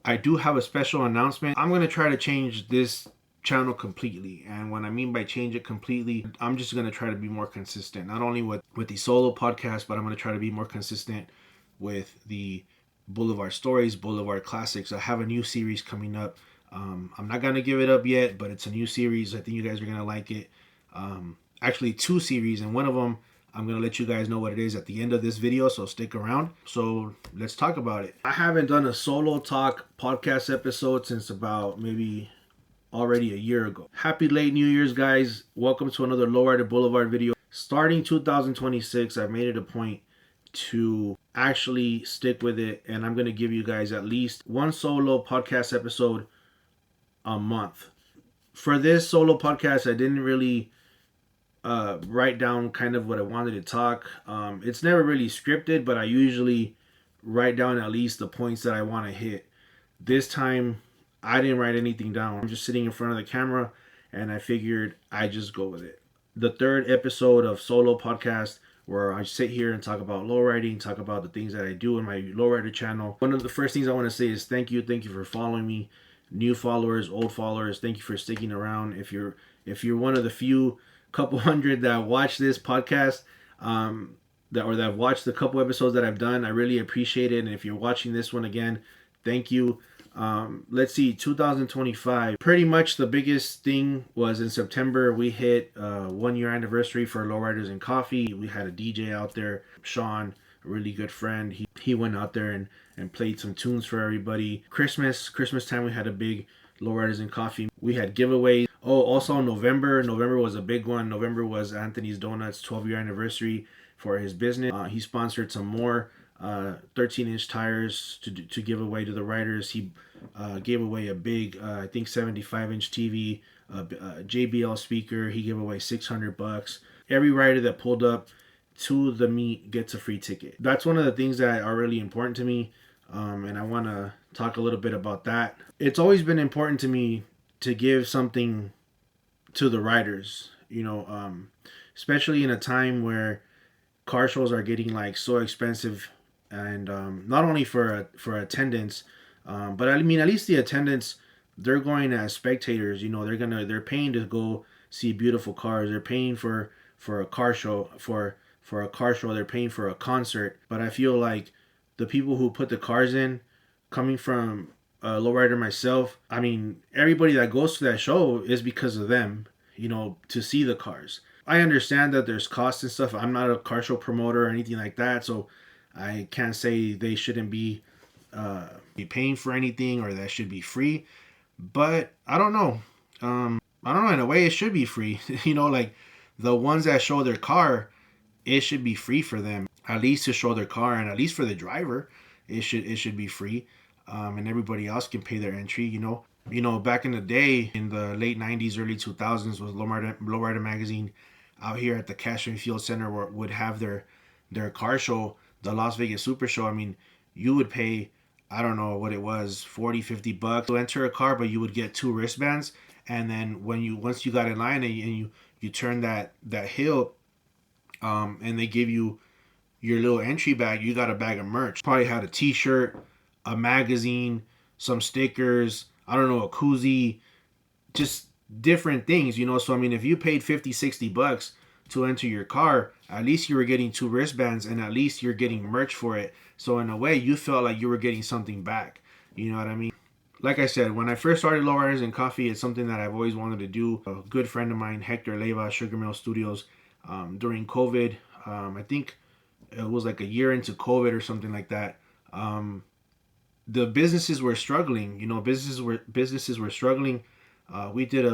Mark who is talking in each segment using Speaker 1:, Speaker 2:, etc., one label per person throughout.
Speaker 1: I do have a special announcement. I'm going to try to change this channel completely, and when I mean by change it completely, I'm just going to try to be more consistent, not only with the SoLow podcast, but I'm going to try to be more consistent with the Boulevard Stories, Boulevard Classics. I have a new series coming up. I'm not going to give it up yet, but it's a new series. I think you guys are going to like it. Actually, two series, and one of them I'm going to let you guys know what it is at the end of this video, so stick around. So let's talk about it. I haven't done a SoLow Talk podcast episode since about maybe already a year ago. Happy late New Year's, guys. Welcome to another Lowrider Blvd video. Starting 2026, I've made it a point to actually stick with it, and I'm going to give you guys at least one SoLow podcast episode a month. For this SoLow podcast, I didn't really write down kind of what I wanted to talk. It's never really scripted, but I usually write down at least the points that I want to hit. This time, I didn't write anything down. I'm just sitting in front of the camera, and I figured I'd just go with it. The third episode of SoLow Podcast, where I sit here and talk about lowriding, talk about the things that I do in my lowrider channel. One of the first things I want to say is thank you for following me. New followers, old followers, thank you for sticking around. If you're one of the few couple hundred that watch this podcast, that have watched the couple episodes that I've done, I really appreciate it. And if you're watching this one again, thank you. Let's see, 2025, pretty much the biggest thing was in September. We hit 1 year anniversary for Lowriders and Coffee. We had a DJ out there, Sean, a really good friend. He went out there and played some tunes for everybody. Christmas time, we had a big Lowriders and Coffee. We had giveaways. Oh, also November was a big one. November was Anthony's Donuts 12-year anniversary for his business. He sponsored some more 13-inch tires to give away to the riders. He gave away a big, I think 75-inch TV, a JBL speaker. He gave away $600. Every rider that pulled up to the meet gets a free ticket. That's one of the things that are really important to me, and I want to talk a little bit about that. It's always been important to me to give something to the riders, especially in a time where car shows are getting like so expensive, and not only for attendance, but I mean at least the attendance, they're going as spectators. They're paying to go see beautiful cars. They're paying for a car show, for a car show. They're paying for a concert. But I feel like the people who put the cars in, coming from a lowrider myself, I mean everybody that goes to that show is because of them, to see the cars. I understand that there's costs and stuff. I'm not a car show promoter or anything like that, so I can't say they shouldn't be paying for anything or that should be free. But I don't know. In a way, it should be free. Like the ones that show their car, it should be free for them, at least to show their car, and at least for the driver, it should be free. And everybody else can pay their entry. Back in the day, in the late 90s, early 2000s, was Lowrider magazine out here at the Cashman Field Center would have their car show, the Las Vegas Super Show. I mean, you would pay, I don't know what it was, $40-$50 to enter a car, but you would get 2 wristbands. And then once you got in line and you turn that hill, and they give you your little entry bag, you got a bag of merch. Probably had a t-shirt, a magazine, some stickers, I don't know, a koozie, just different things, So, I mean, if you paid $50-$60 to enter your car, at least you were getting 2 wristbands, and at least you're getting merch for it. So in a way, you felt like you were getting something back. You know what I mean? Like I said, when I first started Lowriders and Coffee, it's something that I've always wanted to do. A good friend of mine, Hector Leyva, Sugar Mill Studios, during COVID, I think it was like a year into COVID or something like that. The businesses were struggling. Businesses were struggling. We did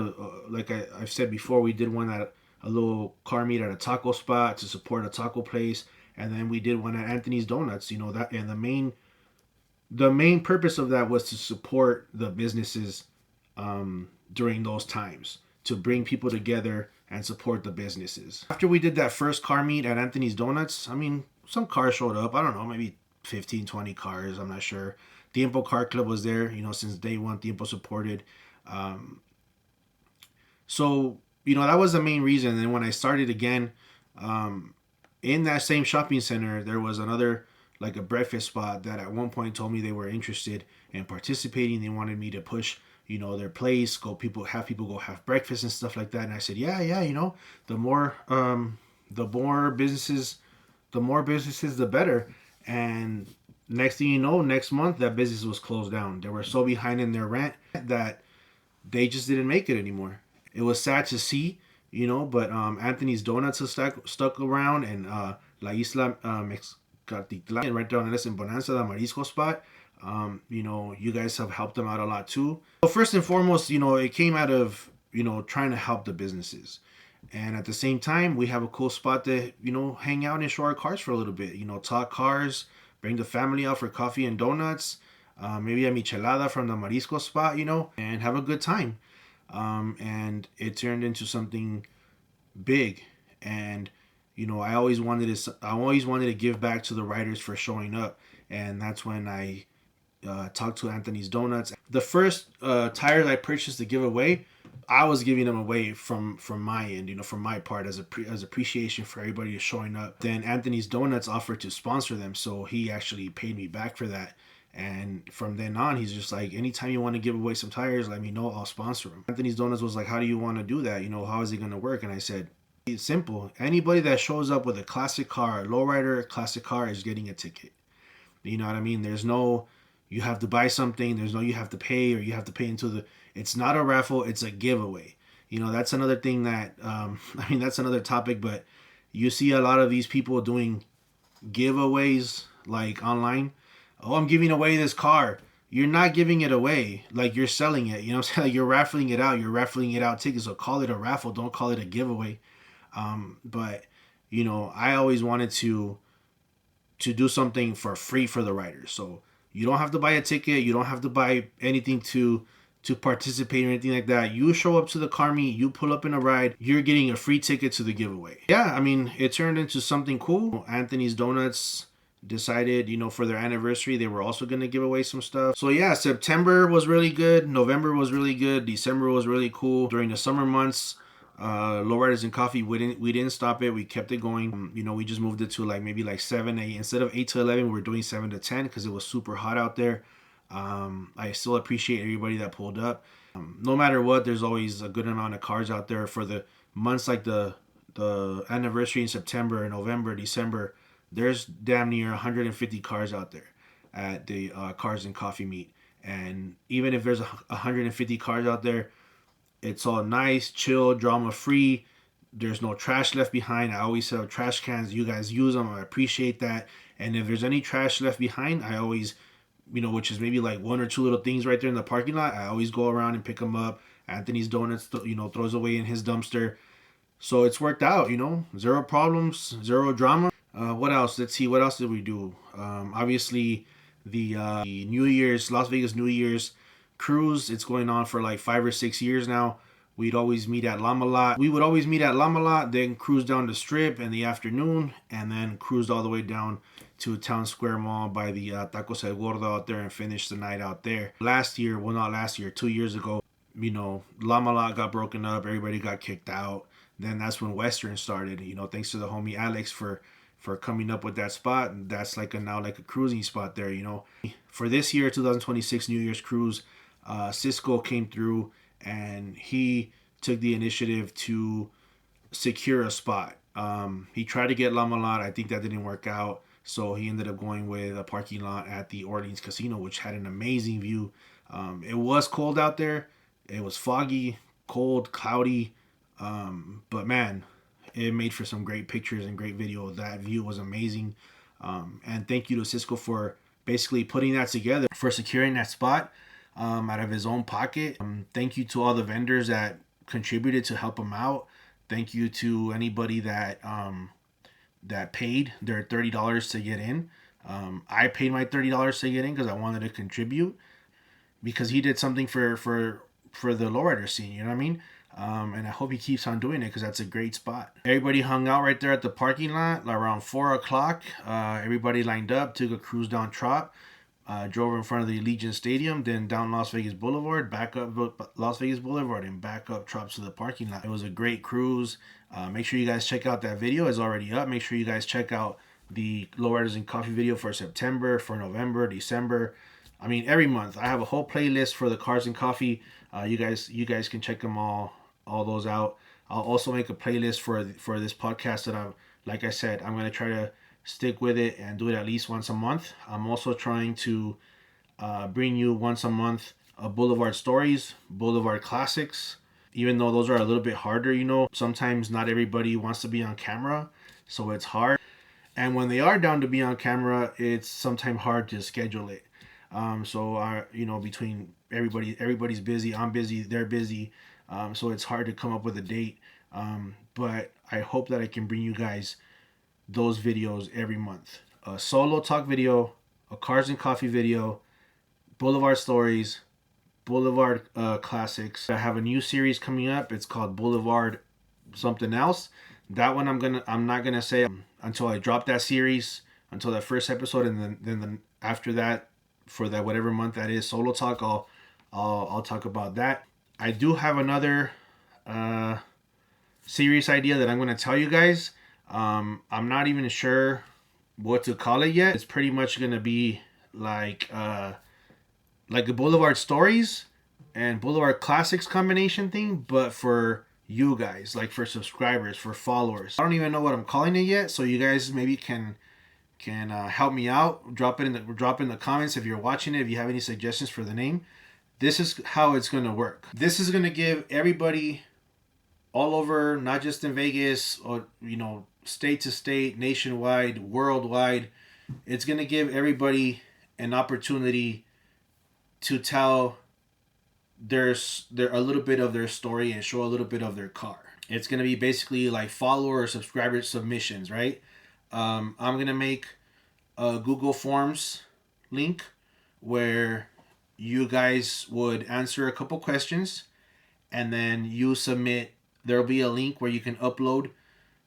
Speaker 1: like I've said before, we did one at a little car meet at a taco spot to support a taco place, and then we did one at Anthony's Donuts. That, and the main purpose of that was to support the businesses during those times, to bring people together and support the businesses. After we did that first car meet at Anthony's Donuts, I mean, some cars showed up. I don't know, maybe 15, 20 cars. I'm not sure. Tiempo Car Club was there, since day one. Tiempo supported. So, that was the main reason. And when I started again, in that same shopping center, there was another like a breakfast spot that at one point told me they were interested in participating. They wanted me to push, their place, have people go have breakfast and stuff like that. And I said, yeah, the more the more businesses, the better. And next thing you know, next month that business was closed down. They were so behind in their rent that they just didn't make it anymore. It was sad to see, but Anthony's Donuts has stuck around, and La Isla Mexcatitlan, right there on this in Bonanza, the Marisco spot. You guys have helped them out a lot too. So first and foremost, it came out of, trying to help the businesses. And at the same time, we have a cool spot to, hang out and show our cars for a little bit, talk cars, bring the family out for coffee and donuts, maybe a michelada from the Marisco spot, and have a good time. And it turned into something big. And, I always wanted to give back to the riders for showing up. And that's when I talked to Anthony's Donuts. The first tires I purchased to give away, I was giving them away from my end, from my part as appreciation for everybody showing up. Then Anthony's Donuts offered to sponsor them, so he actually paid me back for that. And from then on, he's just like, anytime you want to give away some tires, let me know, I'll sponsor them. Anthony's Donuts was like, how do you want to do that? How is it going to work? And I said, it's simple. Anybody that shows up with a classic car, a lowrider classic car, is getting a ticket. You know what I mean? There's no, you have to buy something. There's no, you have to pay, or you have to pay into the, it's not a raffle. It's a giveaway. That's another thing that, that's another topic, but you see a lot of these people doing giveaways like online. Oh, I'm giving away this car. You're not giving it away. Like, you're selling it. You know what I'm saying? Like, you're raffling it out. You're raffling it out tickets. So call it a raffle. Don't call it a giveaway. But, I always wanted to do something for free for the riders. So you don't have to buy a ticket. You don't have to buy anything to participate or anything like that. You show up to the car meet, you pull up in a ride, you're getting a free ticket to the giveaway. Yeah, it turned into something cool. Anthony's Donuts decided, for their anniversary, they were also going to give away some stuff. So yeah, September was really good. November was really good. December was really cool. During the summer months, Lowriders and Coffee, we didn't stop it. We kept it going. We just moved it to maybe 7, 8. Instead of 8 to 11, we're doing 7 to 10 because it was super hot out there. I still appreciate everybody that pulled up. No matter what, there's always a good amount of cars out there for the months like the anniversary in September, November, December. There's damn near 150 cars out there at the Cars and Coffee meet. And even if there's 150 cars out there, it's all nice, chill, drama-free. There's no trash left behind. I always sell trash cans. You guys use them. I appreciate that. And if there's any trash left behind, I always, which is maybe like 1 or 2 little things right there in the parking lot, I always go around and pick them up. Anthony's Donuts, throws away in his dumpster. So it's worked out, zero problems, zero drama. What else? Let's see. What else did we do? Obviously, the New Year's, Las Vegas New Year's cruise. It's going on for 5 or 6 years now. We'd always meet at Llama Lot. We would always meet at Llama Lot, then cruise down the Strip in the afternoon, and then cruised all the way down to Town Square Mall by the Tacos El Gordo out there and finish the night out there. Last year, well, not last year, 2 years ago, Llama Lot got broken up. Everybody got kicked out. Then that's when Western started. Thanks to the homie Alex for coming up with that spot. And that's now a cruising spot there. For this year, 2026 New Year's cruise, Cisco came through and he took the initiative to secure a spot. He tried to get Llama Lot. I think that didn't work out. So he ended up going with a parking lot at the Orleans Casino, which had an amazing view. It was cold out there. It was foggy, cold, cloudy. But man, it made for some great pictures and great video. That view was amazing. And thank you to Cisco for basically putting that together, for securing that spot out of his own pocket. Thank you to all the vendors that contributed to help him out. Thank you to anybody that paid their $30 to get in. I paid my $30 to get in because I wanted to contribute, because he did something for the lowrider scene, you know what I mean? And I hope he keeps on doing it because that's a great spot. Everybody hung out right there at the parking lot around 4 o'clock. Everybody lined up, took a cruise down Trop, drove in front of the Allegiant Stadium, then down Las Vegas Boulevard, back up Las Vegas Boulevard, and back up Trop to the parking lot. It was a great cruise. Make sure you guys check out that video. It's already up. Make sure you guys check out the Lowriders and Coffee video for September, for November, December. I mean, every month. I have a whole playlist for the Cars and Coffee. You guys can check them all those out. I'll also make a playlist for this podcast that like I said, I'm gonna try to stick with it and do it at least once a month. I'm also trying to bring you once a month Boulevard Stories, Boulevard Classics. Even though those are a little bit harder, sometimes not everybody wants to be on camera, so it's hard. And when they are down to be on camera, it's sometimes hard to schedule it. Between everybody's busy, I'm busy, they're busy. So it's hard to come up with a date. But I hope that I can bring you guys those videos every month. A SoLow Talk video, a Cars and Coffee video, Boulevard Stories, Boulevard Classics. I have a new series coming up. It's called Boulevard something else. That one I'm not gonna say until I drop that series, until that first episode, and then after that, for that whatever month that is, SoLow Talk, I'll talk about that. I do have another series idea that I'm gonna tell you guys. I'm not even sure what to call it yet. It's pretty much gonna be like a Boulevard Stories and Boulevard Classics combination thing, but for you guys, like for subscribers, for followers. I don't even know what I'm calling it yet, so you guys maybe can help me out. Drop in the comments if you're watching it, if you have any suggestions for the name. This is how it's gonna work. This is gonna give everybody all over, not just in Vegas, or state to state, nationwide, worldwide. It's gonna give everybody an opportunity to tell their a little bit of their story and show a little bit of their car. It's gonna be basically like follower or subscriber submissions, right? I'm gonna make a Google Forms link where you guys would answer a couple questions, and then you submit. There'll be a link where you can upload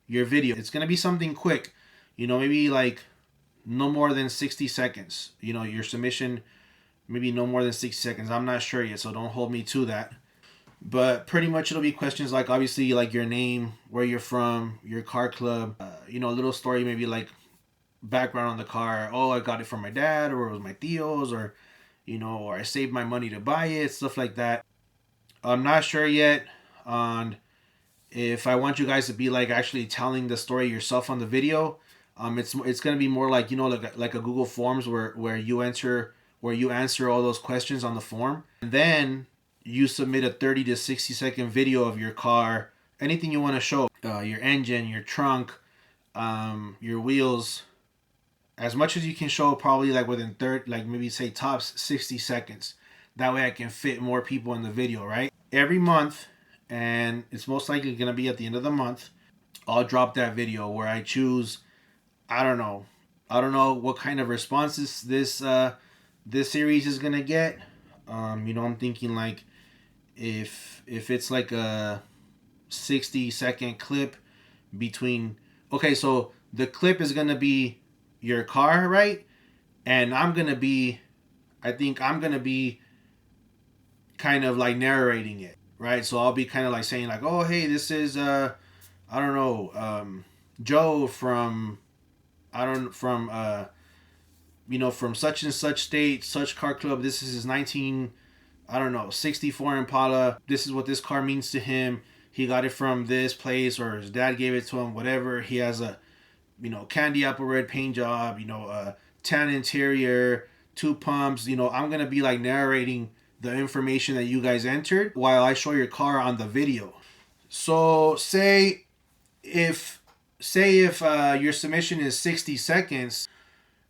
Speaker 1: your video. It's gonna be something quick, maybe like no more than 60 seconds. Your submission, maybe no more than 60 seconds. I'm not sure yet, so don't hold me to that. But pretty much it'll be questions like, obviously, like your name, where you're from, your car club, a little story, maybe like background on the car. Oh, I got it from my dad, or it was my tíos, or or I saved my money to buy it, stuff like that. I'm not sure yet on if I want you guys to be like actually telling the story yourself on the video. It's gonna be more like like a Google Forms where you answer all those questions on the form, and then you submit a 30 to 60 second video of your car, anything you want to show, your engine, your trunk, your wheels, as much as you can show, probably like within maybe say tops 60 seconds. That way I can fit more people in the video, right? Every month, and it's most likely going to be at the end of the month, I'll drop that video where I choose, I don't know what kind of responses this series is going to get. I'm thinking like if it's like a 60-second clip between, okay, so the clip is going to be your car, right? And I think I'm going to be kind of like narrating it, right? So I'll be kind of like saying like, oh, hey, this is, Joe from such and such state, such car club. This is his 64 Impala. This is what this car means to him. He got it from this place, or his dad gave it to him, whatever. He has a, candy apple red paint job, tan interior, 2 pumps. I'm going to be like narrating the information that you guys entered while I show your car on the video. So say if your submission is 60 seconds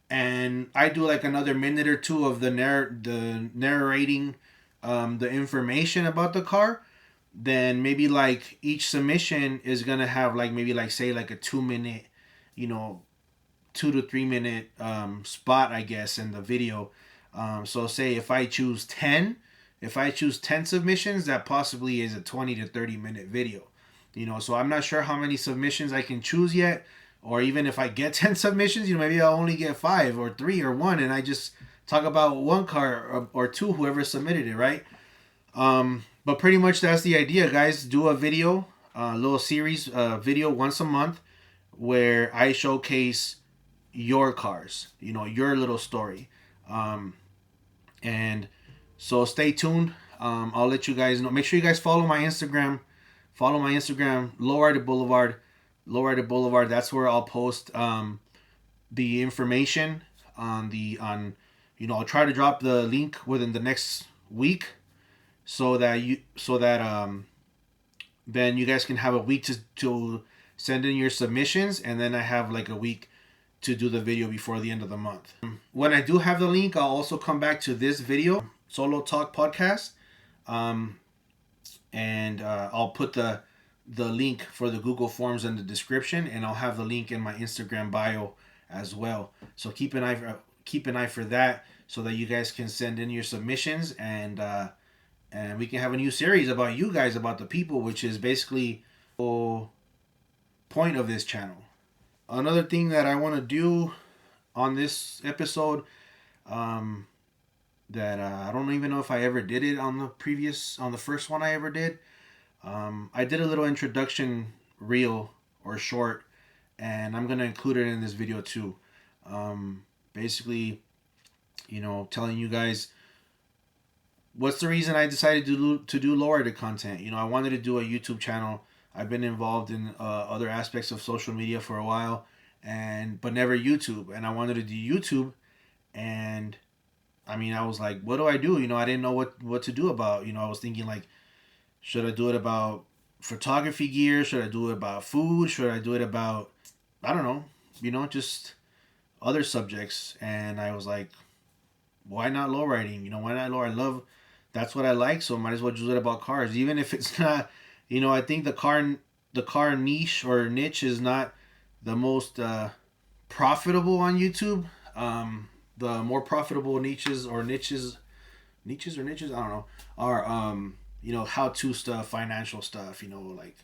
Speaker 1: and I do like another minute or two of the narrating the information about the car, then maybe like each submission is going to have like maybe like say like a 2 minute, 2 to 3 minute spot, I guess, in the video. So say if I choose 10 submissions, that possibly is a 20 to 30 minute video. So I'm not sure how many submissions I can choose yet, or even if I get 10 submissions, maybe I'll only get 5 or 3 or 1, and I just talk about one car or 2, whoever submitted it, right? But pretty much that's the idea, guys. Do a video, a little series video once a month where I showcase your cars, your little story. And so stay tuned. I'll let you guys know. Make sure you guys follow my Instagram. Follow my Instagram, Lowrider Blvd. Lowrider Blvd. That's where I'll post the information on. I'll try to drop the link within the next week, so that then you guys can have a week to send in your submissions, and then I have like a week to do the video before the end of the month. When I do have the link, I'll also come back to this video, SoLow Talk Podcast, and I'll put the link for the Google Forms in the description, and I'll have the link in my Instagram bio as well. So keep an eye for that, so that you guys can send in your submissions, and we can have a new series about you guys, about the people, which is basically the whole point of this channel. Another thing that I want to do on this episode, that I don't even know if I ever did it on the first one I ever did. I did a little introduction reel or short, and I'm gonna include it in this video too. Basically, telling you guys what's the reason I decided to do Lowrider content. I wanted to do a YouTube channel. I've been involved in other aspects of social media for a while, but never YouTube. And I wanted to do YouTube, and I was like, what do I do? I didn't know what to do about. I was thinking, like, should I do it about photography gear? Should I do it about food? Should I do it about, I don't know, just other subjects? And I was like, why not lowriding? Why not low? That's what I like, so might as well do it about cars, even if it's not. I think the car niche or niche is not the most profitable on YouTube. The more profitable niches, I don't know, are how-to stuff, financial stuff. Like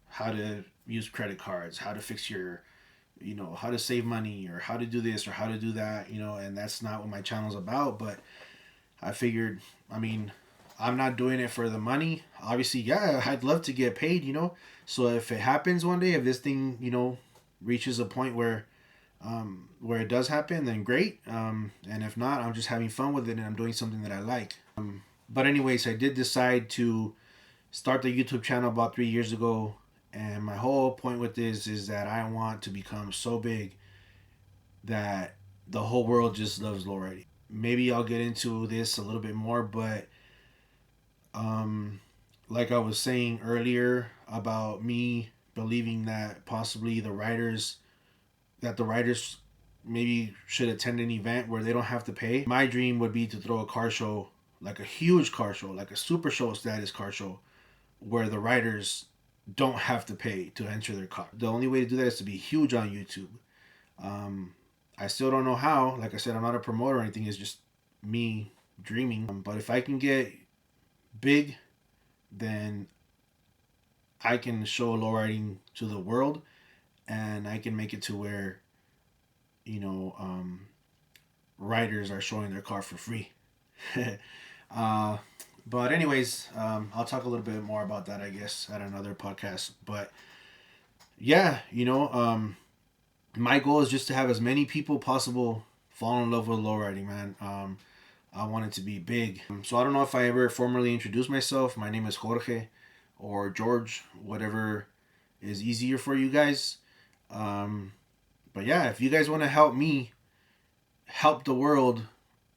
Speaker 1: how to use credit cards, how to fix your, how to save money, or how to do this or how to do that. And that's not what my channel's about. But I figured, I'm not doing it for the money. Obviously, yeah, I'd love to get paid, So if it happens one day, if this thing, reaches a point where it does happen, then great. And if not, I'm just having fun with it, and I'm doing something that I like. But anyways, I did decide to start the YouTube channel about 3 years ago. And my whole point with this is that I want to become so big that the whole world just loves lowriding. Maybe I'll get into this a little bit more, but like I was saying earlier about me believing that possibly the riders maybe should attend an event where they don't have to pay. My dream would be to throw a car show, like a huge car show, like a super show status car show, where the riders don't have to pay to enter their car. The only way to do that is to be huge on YouTube. I still don't know how. Like I said, I'm not a promoter or anything. It's just me dreaming. But if I can get big, then I can show lowriding to the world, and I can make it to where riders are showing their car for free. But anyways, I'll talk a little bit more about that, I guess, at another podcast. But yeah, my goal is just to have as many people possible fall in love with lowriding, man. I want it to be big. So I don't know if I ever formally introduced myself. My name is Jorge, or George, whatever is easier for you guys. But yeah, if you guys want to help me help the world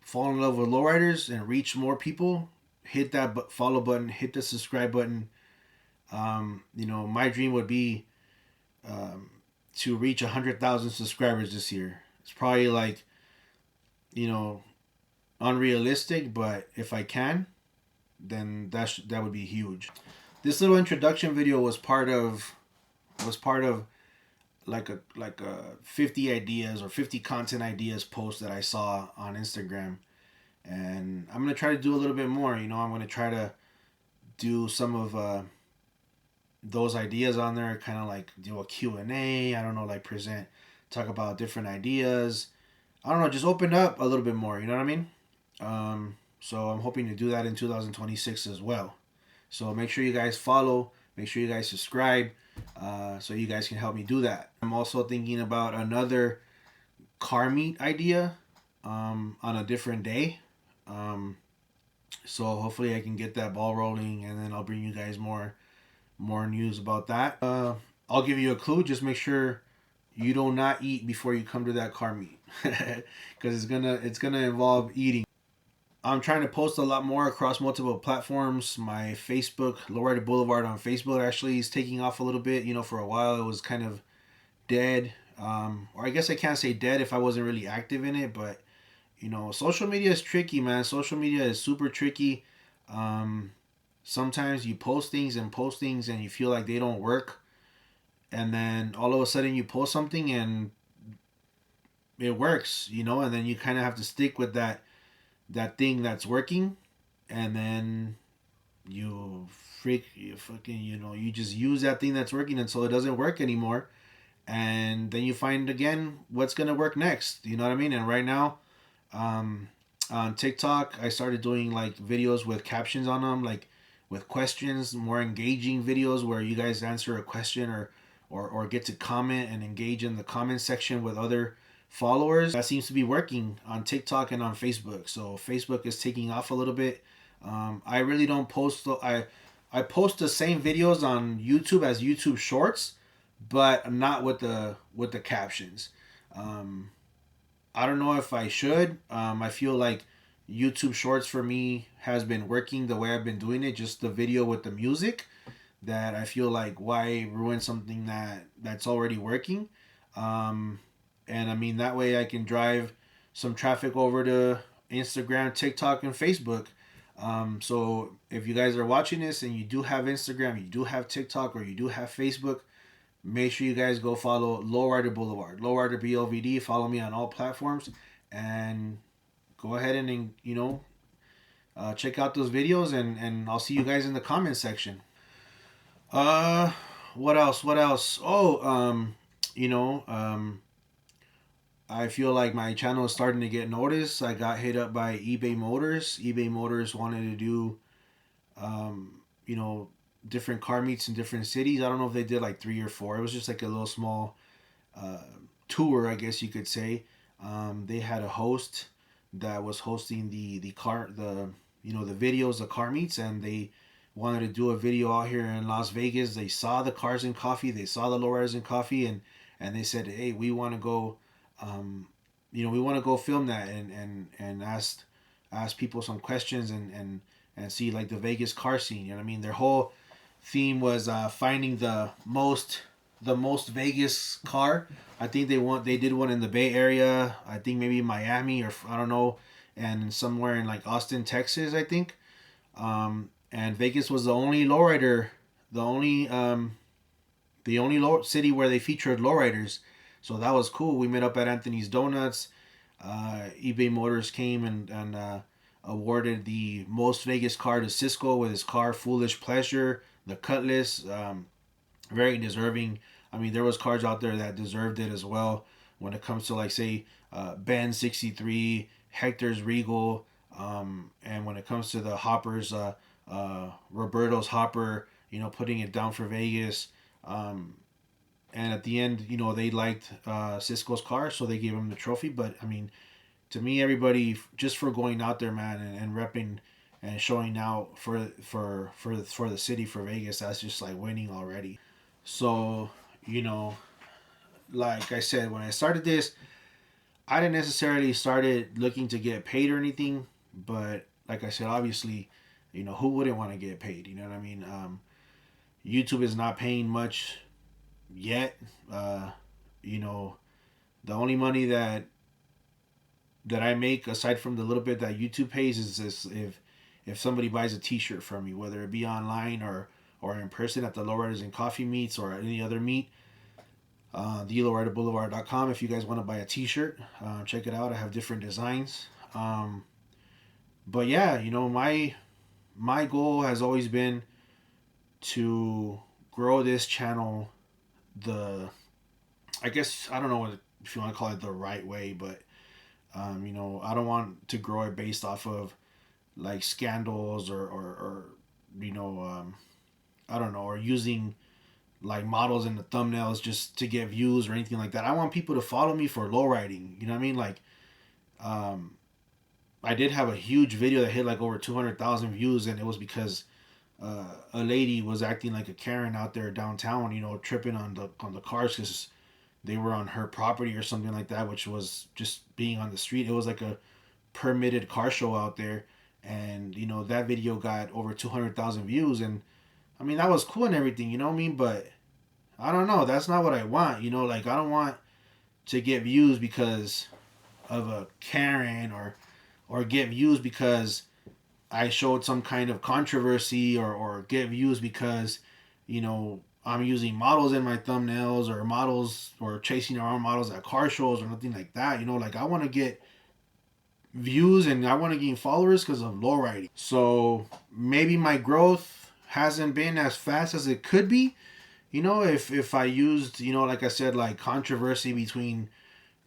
Speaker 1: fall in love with lowriders and reach more people, hit that follow button, hit the subscribe button. My dream would be to reach 100,000 subscribers this year. It's probably like, unrealistic, but if I can, then that would be huge. This little introduction video was part of like a 50 ideas or 50 content ideas post that I saw on Instagram. And I'm going to try to do a little bit more. I'm going to try to do some of those ideas on there, kind of like do a Q&A. I don't know, like talk about different ideas. I don't know, just open up a little bit more, you know what I mean? So I'm hoping to do that in 2026 as well. So make sure you guys follow, make sure you guys subscribe, so you guys can help me do that. I'm also thinking about another car meet idea on a different day. So hopefully I can get that ball rolling, and then I'll bring you guys more news about that. I'll give you a clue. Just make sure you do not eat before you come to that car meet, because it's gonna involve eating. I'm trying to post a lot more across multiple platforms. My Facebook, Lowrider Blvd on Facebook, actually is taking off a little bit. For a while it was kind of dead. Or I guess I can't say dead if I wasn't really active in it, but social media is tricky, man. Social media is super tricky. Um, Sometimes you post things and you feel like they don't work, and then all of a sudden you post something and it works, and then you kind of have to stick with that thing that's working, and then you fucking you just use that thing that's working until it doesn't work anymore, and then you find again what's gonna work next. You know what I mean? And right now, um, on TikTok, I started doing like videos with captions on them, like with questions, more engaging videos where you guys answer a question, or get to comment and engage in the comment section with other followers. That seems to be working on TikTok and on Facebook. So Facebook is taking off a little bit. I really don't post. I post the same videos on YouTube as YouTube Shorts, but not with the captions. Um, I don't know if I should. I feel like YouTube Shorts for me has been working the way I've been doing it, just the video with the music. That I feel like, why ruin something that's already working. Um, and I mean, that way I can drive some traffic over to Instagram, TikTok, and Facebook. So if you guys are watching this and you do have Instagram, you do have TikTok, or you do have Facebook, make sure you guys go follow Lowrider Blvd, Lowrider Blvd. Follow me on all platforms, and go ahead and check out those videos, and I'll see you guys in the comment section. Uh, what else? What else? Oh, you know, um, I feel like my channel is starting to get noticed. I got hit up by eBay Motors. eBay Motors wanted to do, um, you know, different car meets in different cities. I don't know if they did like 3 or 4. It was just like a little small uh, tour, I guess you could say. They had a host that was hosting the videos, the car meets, and they wanted to do a video out here in Las Vegas. They saw the cars and coffee, they saw the lowriders and coffee, and they said, hey, we want to go, um, we want to go film that, and ask people some questions, and see like the Vegas car scene. You know what I mean? Their whole theme was finding the most Vegas car. I think they did one in the Bay Area. I think maybe Miami, or I don't know, and somewhere in like Austin, Texas, I think. And Vegas was the only city where they featured lowriders. So that was cool. We met up at Anthony's Donuts. eBay Motors came and awarded the most Vegas car to Cisco with his car Foolish Pleasure, the Cutlass. Very deserving. I mean, there was cars out there that deserved it as well. When it comes to like say Ben's 63, Hector's Regal, and when it comes to the hoppers, Roberto's hopper, putting it down for Vegas. And at the end, they liked Cisco's car, so they gave him the trophy. But I mean, to me, everybody, just for going out there, man, and repping and showing out for the city, for Vegas, that's just like winning already. So, you know, like I said, when I started this, I didn't necessarily started looking to get paid or anything, but like I said, obviously, who wouldn't want to get paid? You know what I mean? YouTube is not paying much yet. You know, the only money that I make aside from the little bit that YouTube pays is this, if somebody buys a T-shirt from me, whether it be online or in person at the Lowriders and Coffee meets or any other meet. TheLowriderBlvd.com. If you guys want to buy a T-shirt, check it out. I have different designs. But yeah, my goal has always been to grow this channel. I guess I don't know if you want to call it the right way, but I don't want to grow it based off of like scandals or I don't know, or using like models in the thumbnails just to get views or anything like that. I want people to follow me for low riding. You know what I mean? Like, I did have a huge video that hit like over 200,000 views, and it was because a lady was acting like a Karen out there downtown, you know, tripping on the cars because they were on her property or something like that, which was just being on the street. It was like a permitted car show out there, and you know that video got over 200,000 views, and I mean that was cool and everything, you know what I mean? But I don't know, that's not what I want, you know, like I don't want to get views because of a Karen or get views because I showed some kind of controversy or get views because, you know, I'm using models in my thumbnails or models or chasing around models at car shows or nothing like that. You know, like I want to get views and I want to gain followers because of low riding. So maybe my growth hasn't been as fast as it could be. You know, if I used, you know, like I said, like controversy between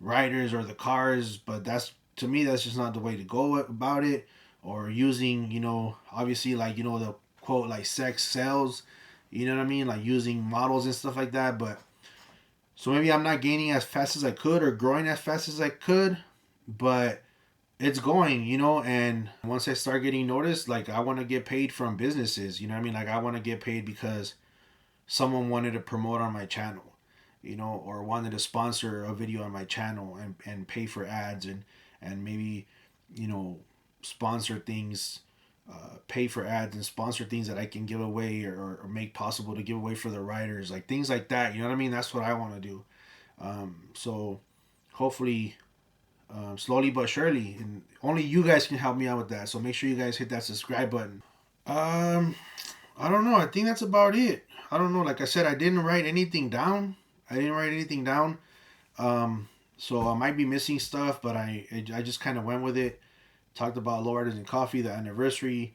Speaker 1: riders or the cars, but that's, to me, that's just not the way to go about it. Or using, you know, obviously, like, you know, the quote, like, sex sells, you know what I mean? Like, using models and stuff like that. But, so maybe I'm not gaining as fast as I could or growing as fast as I could, but it's going, you know, and once I start getting noticed, like, I want to get paid from businesses, you know what I mean? Like, I want to get paid because someone wanted to promote on my channel, you know, or wanted to sponsor a video on my channel and pay for ads and maybe, you know, sponsor things, pay for ads and sponsor things that I can give away or make possible to give away for the riders, like things like that, you know what I mean? That's what I want to do. So hopefully, slowly but surely, and only you guys can help me out with that. So make sure you guys hit that subscribe button. I don't know. I think that's about it. I don't know. Like I said, I didn't write anything down. So I might be missing stuff, but I just kind of went with it. Talked about Lowriders and Coffee, the anniversary,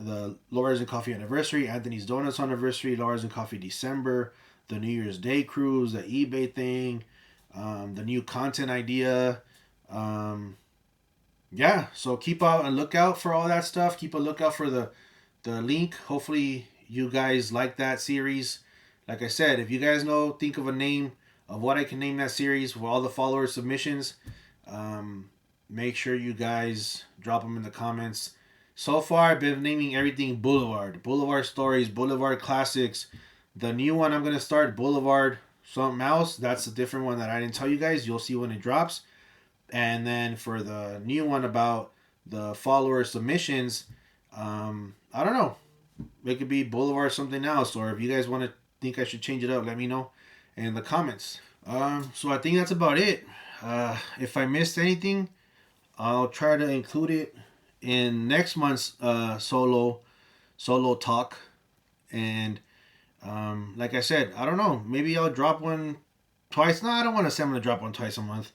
Speaker 1: the Lowriders and Coffee anniversary, Anthony's Donuts anniversary, Lowriders and Coffee December, the New Year's Day cruise, the eBay thing, the new content idea. Yeah, so keep out and look out for all that stuff. Keep a lookout for the link. Hopefully you guys like that series. Like I said, if you guys know, think of a name of what I can name that series for all the follower submissions. Make sure you guys drop them in the comments. So far, I've been naming everything Boulevard. Boulevard Stories, Boulevard Classics. The new one I'm going to start, Boulevard something else. That's a different one that I didn't tell you guys. You'll see when it drops. And then for the new one about the follower submissions, I don't know. It could be Boulevard something else. Or if you guys want to think I should change it up, let me know in the comments. So I think that's about it. If I missed anything, I'll try to include it in next month's SoLow Talk. And like I said, I don't know. Maybe I'll drop one twice. No, I don't want to say I'm going to drop one twice a month.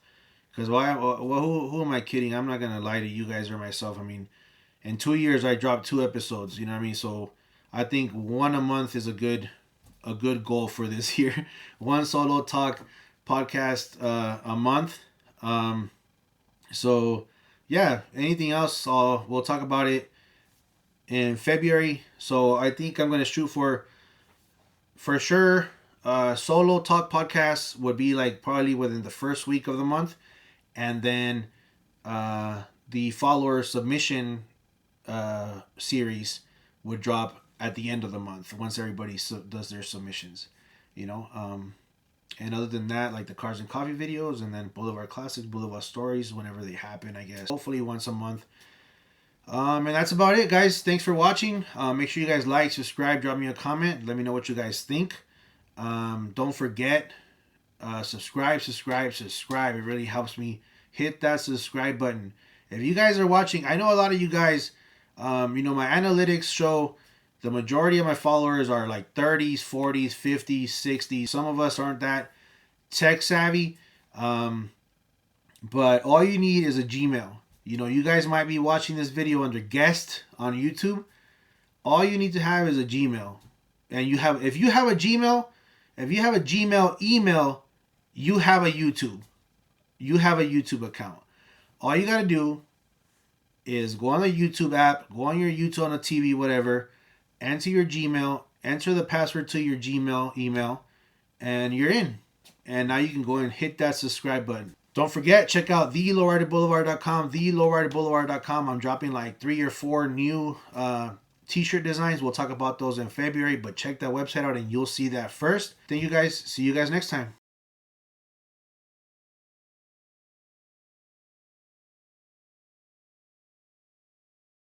Speaker 1: Because who am I kidding? I'm not going to lie to you guys or myself. I mean, in 2 years, I dropped 2 episodes. You know what I mean? So I think one a month is a good goal for this year. One SoLow Talk podcast a month. So yeah, anything else, we'll talk about it in February. So I think I'm going to shoot for sure. SoLow Talk Podcast would be like probably within the first week of the month. And then the follower submission series would drop at the end of the month once everybody does their submissions, you know. And other than that, like the Cars and Coffee videos, and then Boulevard Classics, Boulevard Stories, whenever they happen, I guess. Hopefully once a month. And that's about it, guys. Thanks for watching. Make sure you guys like, subscribe, drop me a comment. Let me know what you guys think. Don't forget, subscribe. It really helps me. Hit that subscribe button. If you guys are watching, I know a lot of you guys, you know, my analytics show the majority of my followers are like 30s, 40s, 50s, 60s. Some of us aren't that tech savvy. But all you need is a Gmail. You know, you guys might be watching this video under guest on YouTube. All you need to have is a Gmail. And if you have a Gmail email, you have a YouTube. You have a YouTube account. All you got to do is go on the YouTube app, go on your YouTube on the TV, whatever, enter your Gmail, enter the password to your Gmail email, and you're in. And now you can go and hit that subscribe button. Don't forget, check out thelowriderblvd.com, thelowriderblvd.com. I'm dropping like 3 or 4 new t-shirt designs. We'll talk about those in February, but check that website out and you'll see that first. Thank you guys. See you guys next time.